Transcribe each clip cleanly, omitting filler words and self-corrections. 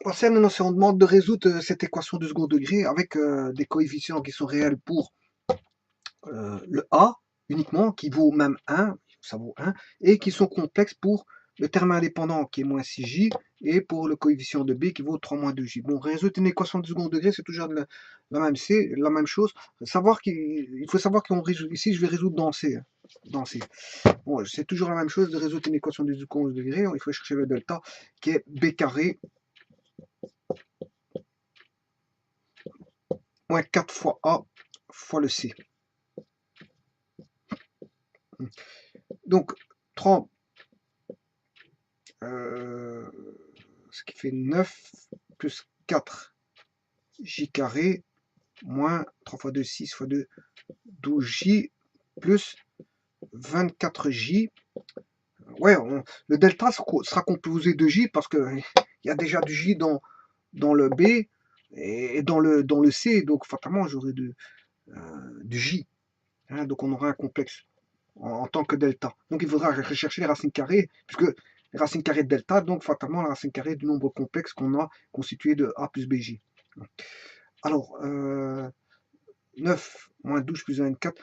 Maintenant, si on demande de résoudre cette équation de second degré avec des coefficients qui sont réels pour le A uniquement, qui vaut même 1, ça vaut 1, et qui sont complexes pour le terme indépendant qui est moins 6j, et pour le coefficient de B qui vaut 3 moins 2j. Bon, résoudre une équation de second degré, c'est toujours la même chose. Il faut savoir qu'on résout, ici je vais résoudre dans C. Dans C. Bon, c'est toujours la même chose de résoudre une équation de second degré, il faut chercher le delta qui est B carré moins 4 fois A fois le C. Donc, 3, ce qui fait 9 plus 4 j carré moins 3 fois 2, 6 fois 2, 12j plus 24j. Ouais, le delta sera composé de j parce qu'il y a déjà du j dans le B et dans le C, donc fatalement j'aurai du j. Hein, donc on aura un complexe en tant que delta. Donc il faudra rechercher les racines carrées, puisque les racines carrées de delta, donc fatalement la racine carrée du nombre complexe qu'on a constitué de a plus bj. Alors, 9 moins 12 plus 24,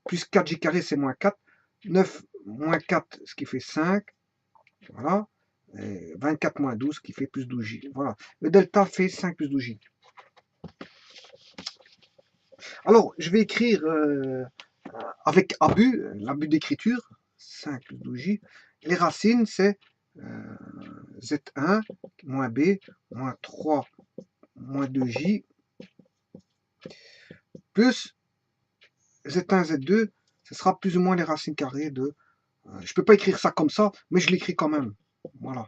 plus 4j carré c'est moins 4, 9 moins 4 ce qui fait 5, voilà, et 24 moins 12 qui fait plus 12j. Voilà, le delta fait 5 plus 12j. Alors, je vais écrire avec abus, l'abus d'écriture, 5 plus 12j. Les racines, c'est Z1 moins B moins 3 moins 2j plus Z1, Z2, ce sera plus ou moins les racines carrées de... je ne peux pas écrire ça comme ça, mais je l'écris quand même. Voilà.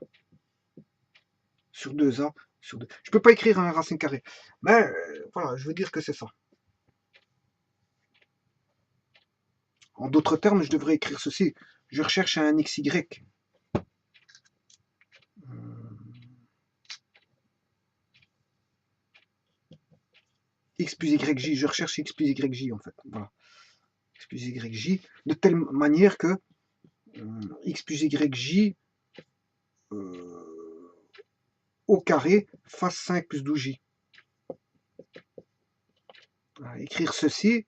Sur 2A, sur 2. Je ne peux pas écrire un racine carrée. Mais voilà, je veux dire que c'est ça. En d'autres termes, je devrais écrire ceci. Je recherche un XY. X plus YJ, je recherche X plus YJ en fait. Voilà. X plus YJ, de telle manière que X plus YJ au carré fasse 5 plus 12J. Voilà, écrire ceci.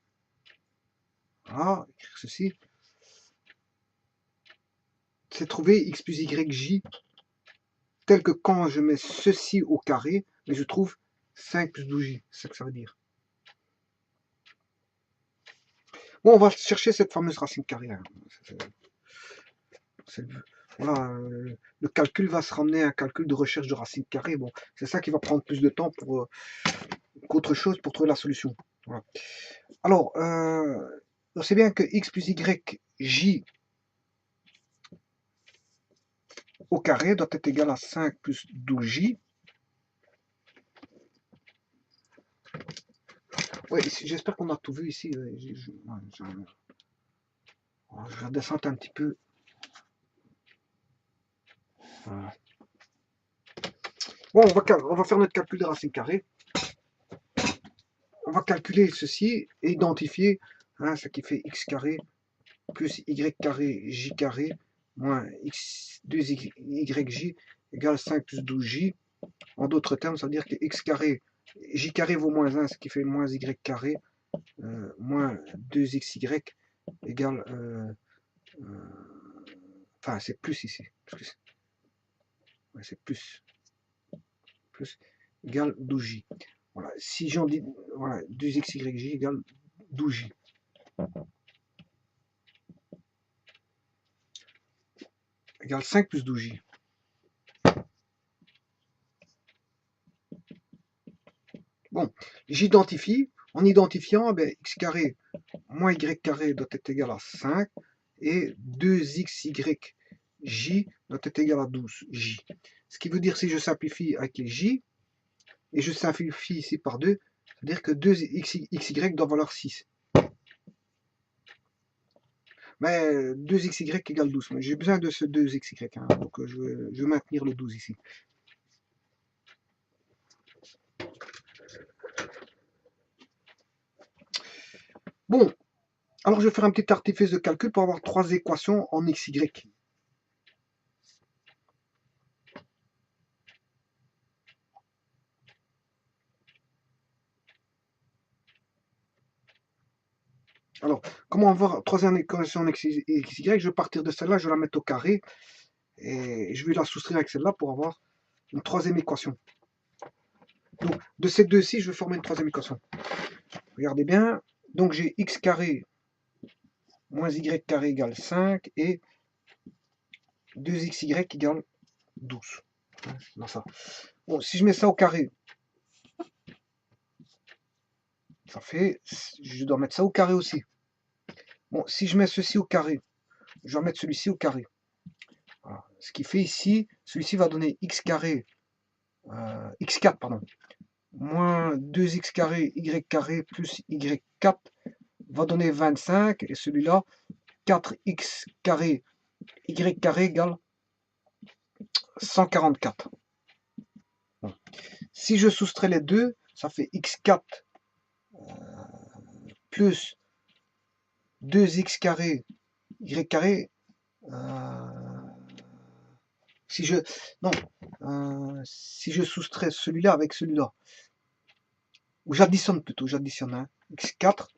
Voilà, écrire ceci. C'est trouver X plus YJ tel que quand je mets ceci au carré, mais je trouve 5 plus 12J. C'est ça que ça veut dire. Bon, on va chercher cette fameuse racine carrée. Voilà, le calcul va se ramener à un calcul de recherche de racine carrée. Bon, c'est ça qui va prendre plus de temps qu'autre chose pour trouver la solution. Voilà. Alors, on sait bien que x plus yj au carré doit être égal à 5 plus 12j. Ouais, j'espère qu'on a tout vu ici. Je vais redescendre un petit peu. Voilà. Bon, on va faire notre calcul de racine carrée. On va calculer ceci et identifier ce qui fait x carré plus y carré j carré moins x 2yj égale 5 plus 12j. En d'autres termes, ça veut dire que x carré, j carré vaut moins 1, ce qui fait moins y carré, moins 2xy égale... enfin, c'est plus ici. C'est plus égale 12j. Voilà. Si j'en dis... Voilà, 2xyj égale 12j. Égale 5 plus 12j. Bon, j'identifie. En identifiant, x carré moins y carré doit être égal à 5 et 2xyj doit être égal à 12j. Ce qui veut dire, si je simplifie avec les j, et je simplifie ici par 2, c'est-à-dire que 2xy doit valoir 6. Mais 2xy égale 12. J'ai besoin de ce 2xy, hein, donc je vais maintenir le 12 ici. Bon, alors je vais faire un petit artifice de calcul pour avoir 3 équations en xy. Alors, comment avoir troisième équation xy? Je vais partir de celle-là, je vais la mettre au carré, et je vais la soustraire avec celle-là pour avoir une troisième équation. Donc, de ces deux-ci, je vais former une troisième équation. Regardez bien. Donc, j'ai x carré moins y carré égale 5 et 2xy égale 12. Dans ça. Bon, si je mets ça au carré, ça fait... Je dois mettre ça au carré aussi. Bon, si je mets ceci au carré, je vais mettre celui-ci au carré. Voilà. Ce qui fait ici, celui-ci va donner x carré, x4, pardon, moins 2x carré, y carré, plus y4 va donner 25, et celui-là, 4x carré, y carré égale 144. Bon. Si je soustrais les deux, ça fait x4 plus 2x carré, y carré, si je soustrais celui-là avec celui-là, ou j'additionne plutôt, j'additionne, hein, x4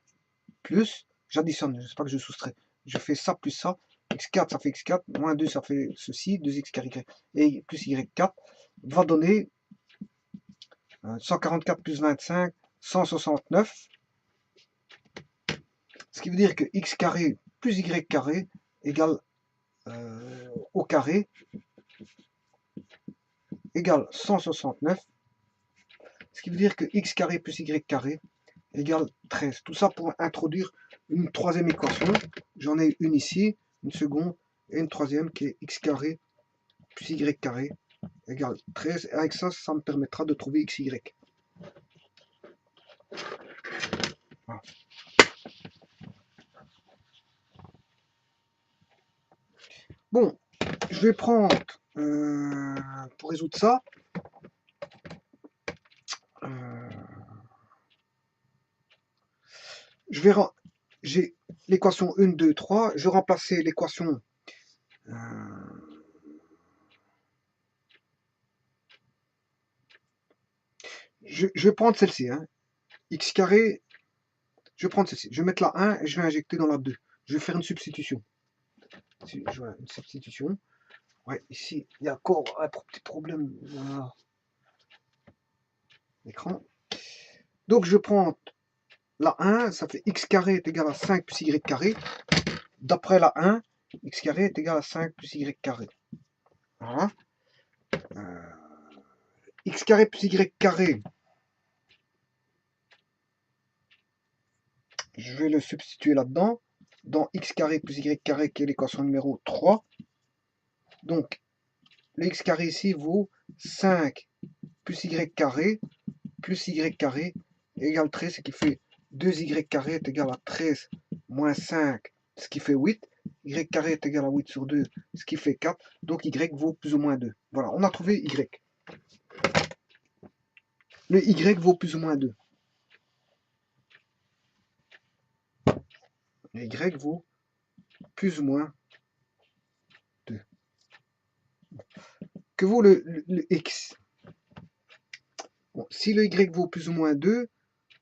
plus, j'additionne, c'est pas que je soustrais, je fais ça plus ça, x4 ça fait x4, moins 2 ça fait ceci, 2x carré et plus y4 va donner 144 plus 25, 169, ce qui veut dire que x carré plus y carré égale au carré égale 169, ce qui veut dire que x carré plus y carré égale 13. Tout ça pour introduire une troisième équation. J'en ai une ici, une seconde, et une troisième qui est x carré plus y carré égale 13. Et avec ça, ça me permettra de trouver xy. Voilà. Bon, je vais prendre, pour résoudre ça, j'ai l'équation 1, 2, 3, je vais remplacer l'équation je vais prendre celle-ci, hein, x carré, je vais prendre celle-ci, je vais mettre la 1 et je vais injecter dans la 2. Je vais faire une substitution. Voilà, une substitution. Ouais, ici, il y a encore un petit problème. Voilà. Écran. Donc, je prends la 1, ça fait x carré est égal à 5 plus y carré. D'après la 1, x carré est égal à 5 plus y carré. Voilà. X carré plus y carré, je vais le substituer là-dedans, dans x carré plus y carré qui est l'équation numéro 3. Donc, le x carré ici vaut 5 plus y carré égale 13, ce qui fait 2y carré est égal à 13 moins 5, ce qui fait 8. Y carré est égal à 8 sur 2, ce qui fait 4. Donc y vaut plus ou moins 2. Voilà, on a trouvé y. Le y vaut plus ou moins 2. Le y vaut plus ou moins 2. Que vaut le x? Bon, si le y vaut plus ou moins 2,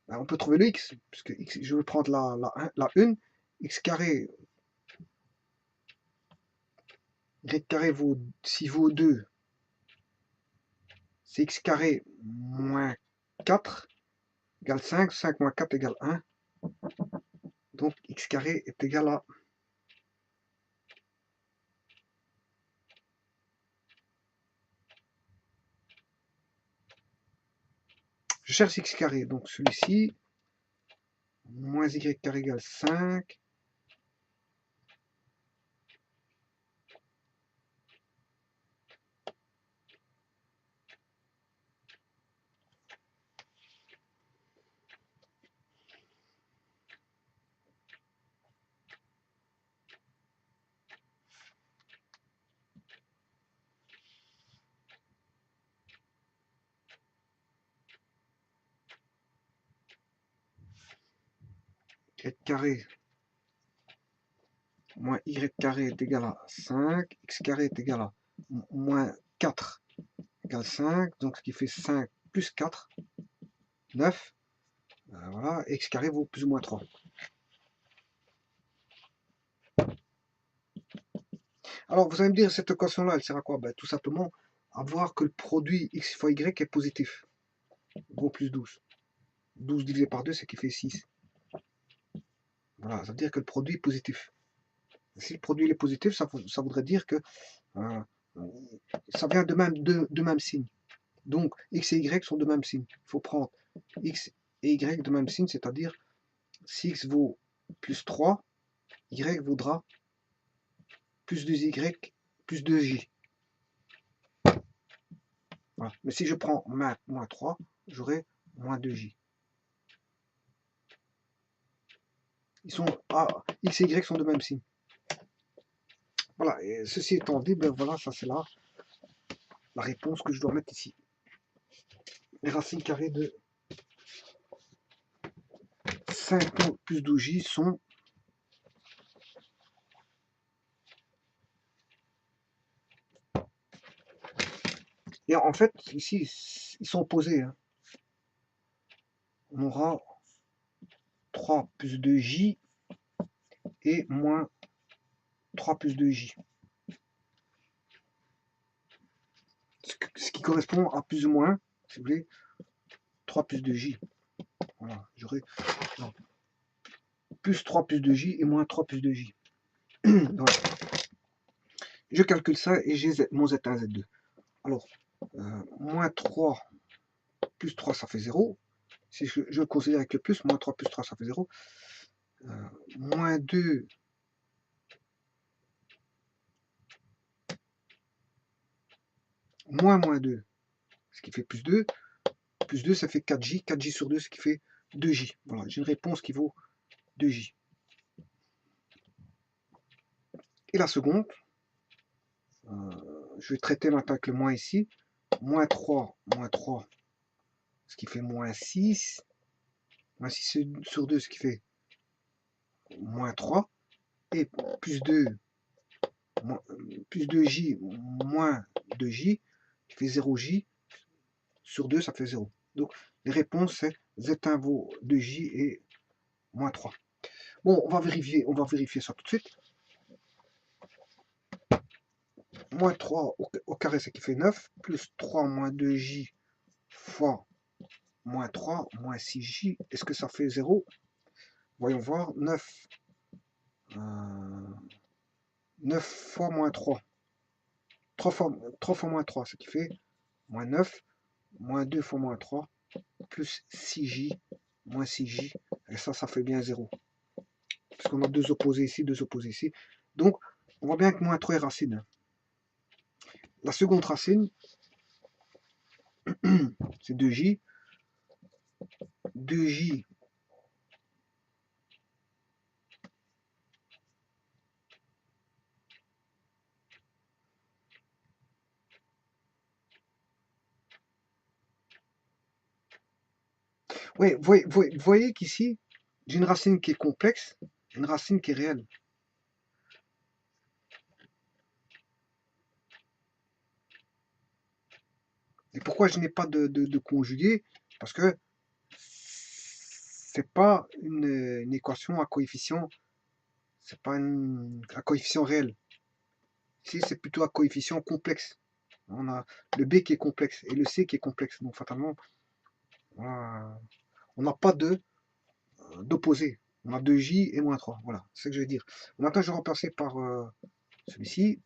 ben on peut trouver le x, puisque x, je vais prendre la 1, x carré, y carré vaut, s'il vaut 2, c'est x carré moins 4 égale 5, 5 moins 4 égale 1, donc x carré est égal à je cherche x carré, donc celui-ci, moins y carré égale 5, y carré moins y carré est égal à 5, x carré est égal à moins 4 égale 5, donc ce qui fait 5 plus 4, 9, voilà, x carré vaut plus ou moins 3. Alors, vous allez me dire, cette équation-là, elle sert à quoi? Ben, tout simplement à voir que le produit x fois y est positif. Vaut plus 12. 12 divisé par 2, c'est qui fait 6. Voilà, ça veut dire que le produit est positif. Si le produit est positif, ça voudrait dire que euh, ça vient de même signe. Donc, x et y sont de même signe. Il faut prendre x et y de même signe, c'est-à-dire si x vaut plus 3, y vaudra plus 2y, plus 2j. Voilà. Mais si je prends moins 3, j'aurai moins 2j. X et y sont de même signe. Voilà, et ceci étant dit, ben voilà, ça c'est la réponse que je dois mettre ici. Les racines carrées de 5 plus 12j sont et en fait, ici, ils sont opposés. Hein. On aura 3 plus 2j et moins 3 plus 2j. Ce qui correspond à plus ou moins, si vous voulez, 3 plus 2j. Voilà, j'aurai plus 3 plus 2j et moins 3 plus 2j. Voilà. Je calcule ça et j'ai mon z1, z2. Alors, moins 3 plus 3, ça fait 0. Si je considère avec le plus, moins 3 plus 3, ça fait 0. Moins 2, moins 2, ce qui fait plus 2. Plus 2, ça fait 4j. 4j sur 2, ce qui fait 2j. Voilà, j'ai une réponse qui vaut 2j. Et la seconde, je vais traiter maintenant avec le moins ici. Moins 3, ce qui fait moins 6. Moins 6 sur 2, ce qui fait moins 3. Et plus 2, plus 2j, moins 2j, qui fait 0j. Sur 2, ça fait 0. Donc, les réponses, c'est Z1 vaut 2j et moins 3. Bon, on va vérifier ça tout de suite. Moins 3 au carré, ce qui fait 9, plus 3 moins 2j fois moins 3, moins 6j. Est-ce que ça fait 0? Voyons voir. 9, 9 fois moins 3. 3 fois moins 3, ce qui fait moins 9, moins 2 fois moins 3, plus 6j, moins 6j. Et ça fait bien 0. Parce qu'on a deux opposés ici, deux opposés ici. Donc, on voit bien que moins 3 est racine. La seconde racine, c'est 2j. 2j oui, vous voyez qu'ici, j'ai une racine qui est complexe, une racine qui est réelle. Et pourquoi je n'ai pas de conjugué? Parce que c'est pas une équation à coefficient, c'est pas un coefficient réel. Ici, c'est plutôt un coefficient complexe. On a le B qui est complexe et le C qui est complexe. Donc, fatalement, on n'a pas d'opposé. On a 2j et moins 3. Voilà, c'est ce que je vais dire. Maintenant, je vais remplacer par celui-ci.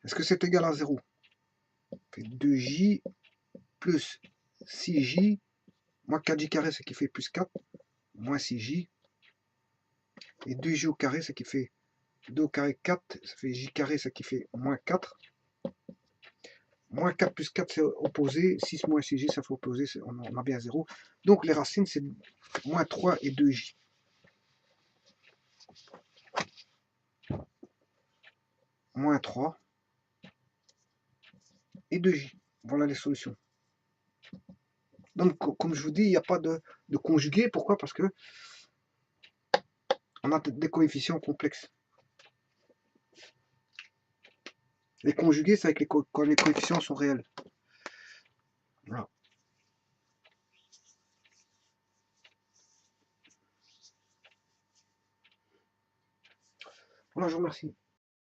Est-ce que c'est égal à 0? 2j plus 6j, moins 4j carré, ce qui fait plus 4, moins 6j, et 2j au carré, ce qui fait 2 au carré 4, ça fait j carré, ce qui fait moins 4. Moins 4 plus 4, c'est opposé. 6 moins 6j, ça fait opposé. On a bien 0. Donc les racines, c'est moins 3 et 2j. Moins 3 et 2j. Voilà les solutions. Donc, comme je vous dis, il n'y a pas de conjugué. Pourquoi? Parce que on a des coefficients complexes. Les conjugués, c'est avec quand les coefficients sont réels. Voilà. Voilà, je vous remercie.